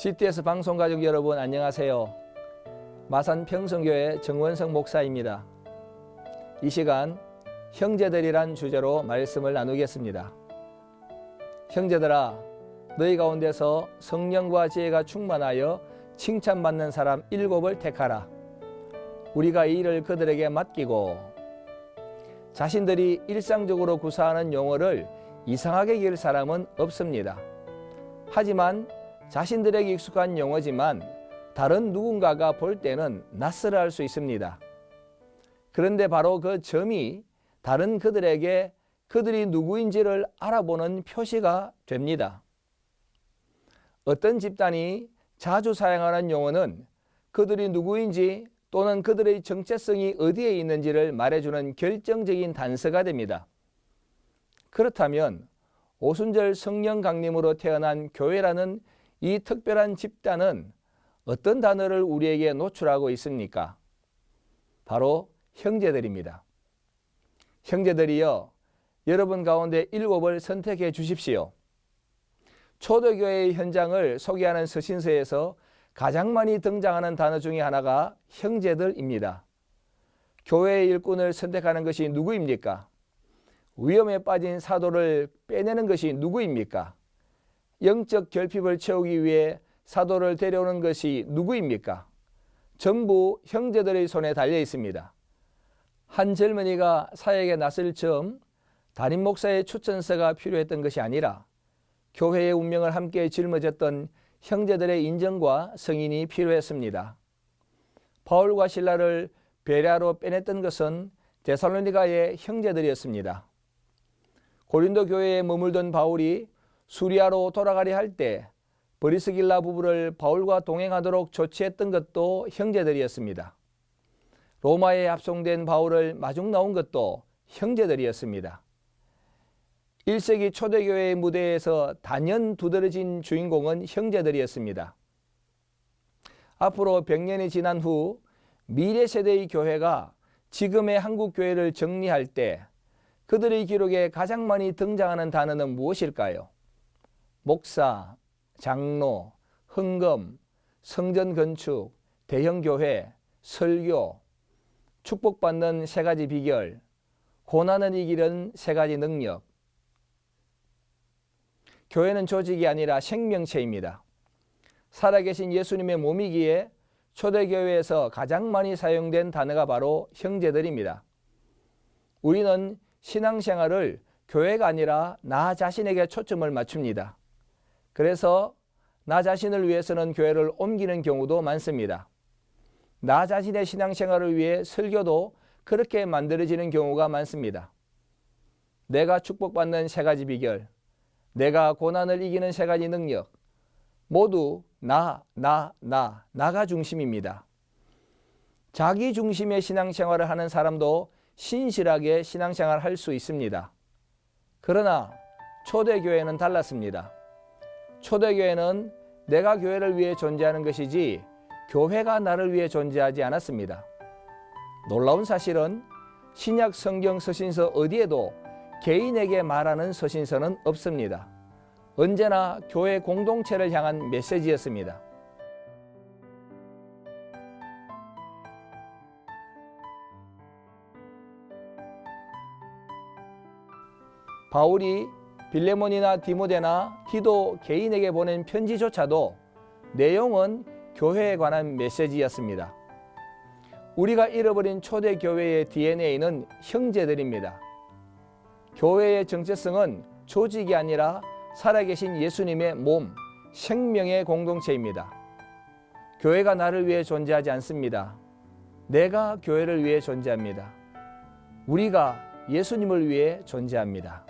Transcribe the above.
CTS 방송가족 여러분 안녕하세요. 마산 평성교회 정원석 목사입니다. 이 시간 형제들이란 주제로 말씀을 나누겠습니다. 형제들아, 너희 가운데서 성령과 지혜가 충만하여 칭찬받는 사람 7을 택하라. 우리가 이 일을 그들에게 맡기고. 자신들이 일상적으로 구사하는 용어를 이상하게 길 사람은 없습니다. 하지만 자신들에게 익숙한 용어지만 다른 누군가가 볼 때는 낯설어할 수 있습니다. 그런데 바로 그 점이 다른 그들에게 그들이 누구인지를 알아보는 표시가 됩니다. 어떤 집단이 자주 사용하는 용어는 그들이 누구인지 또는 그들의 정체성이 어디에 있는지를 말해주는 결정적인 단서가 됩니다. 그렇다면 오순절 성령 강림으로 태어난 교회라는 이 특별한 집단은 어떤 단어를 우리에게 노출하고 있습니까? 바로 형제들입니다. 형제들이여, 여러분 가운데 7을 선택해 주십시오. 초대교회의 현장을 소개하는 서신서에서 가장 많이 등장하는 단어 중에 하나가 형제들입니다. 교회의 일꾼을 선택하는 것이 누구입니까? 위험에 빠진 사도를 빼내는 것이 누구입니까? 영적 결핍을 채우기 위해 사도를 데려오는 것이 누구입니까? 전부 형제들의 손에 달려 있습니다. 한 젊은이가 사역에 나설 즈음 담임 목사의 추천서가 필요했던 것이 아니라 교회의 운명을 함께 짊어졌던 형제들의 인정과 승인이 필요했습니다. 바울과 실라를 베레아로 빼냈던 것은 데살로니가의 형제들이었습니다. 고린도 교회에 머물던 바울이 수리아로 돌아가려 할 때 브리스길라 부부를 바울과 동행하도록 조치했던 것도 형제들이었습니다. 로마에 합송된 바울을 마중 나온 것도 형제들이었습니다. 1세기 초대교회의 무대에서 단연 두드러진 주인공은 형제들이었습니다. 앞으로 100년이 지난 후 미래 세대의 교회가 지금의 한국 교회를 정리할 때 그들의 기록에 가장 많이 등장하는 단어는 무엇일까요? 목사, 장로, 헌금, 성전 건축, 대형 교회, 설교, 축복받는 3가지 비결, 고난을 이기는 3가지 능력. 교회는 조직이 아니라 생명체입니다. 살아계신 예수님의 몸이기에 초대교회에서 가장 많이 사용된 단어가 바로 형제들입니다. 우리는 신앙생활을 교회가 아니라 나 자신에게 초점을 맞춥니다. 그래서 나 자신을 위해서는 교회를 옮기는 경우도 많습니다. 나 자신의 신앙생활을 위해 설교도 그렇게 만들어지는 경우가 많습니다. 내가 축복받는 3가지 비결, 내가 고난을 이기는 3가지 능력, 모두 나가 중심입니다. 자기 중심의 신앙생활을 하는 사람도 신실하게 신앙생활을 할 수 있습니다. 그러나 초대교회는 달랐습니다. 초대교회는 내가 교회를 위해 존재하는 것이지 교회가 나를 위해 존재하지 않았습니다. 놀라운 사실은 신약 성경 서신서 어디에도 개인에게 말하는 서신서는 없습니다. 언제나 교회 공동체를 향한 메시지였습니다. 바울이 빌레몬이나 디모데나 디도 개인에게 보낸 편지조차도 내용은 교회에 관한 메시지였습니다. 우리가 잃어버린 초대교회의 DNA는 형제들입니다. 교회의 정체성은 조직이 아니라 살아계신 예수님의 몸, 생명의 공동체입니다. 교회가 나를 위해 존재하지 않습니다. 내가 교회를 위해 존재합니다. 우리가 예수님을 위해 존재합니다.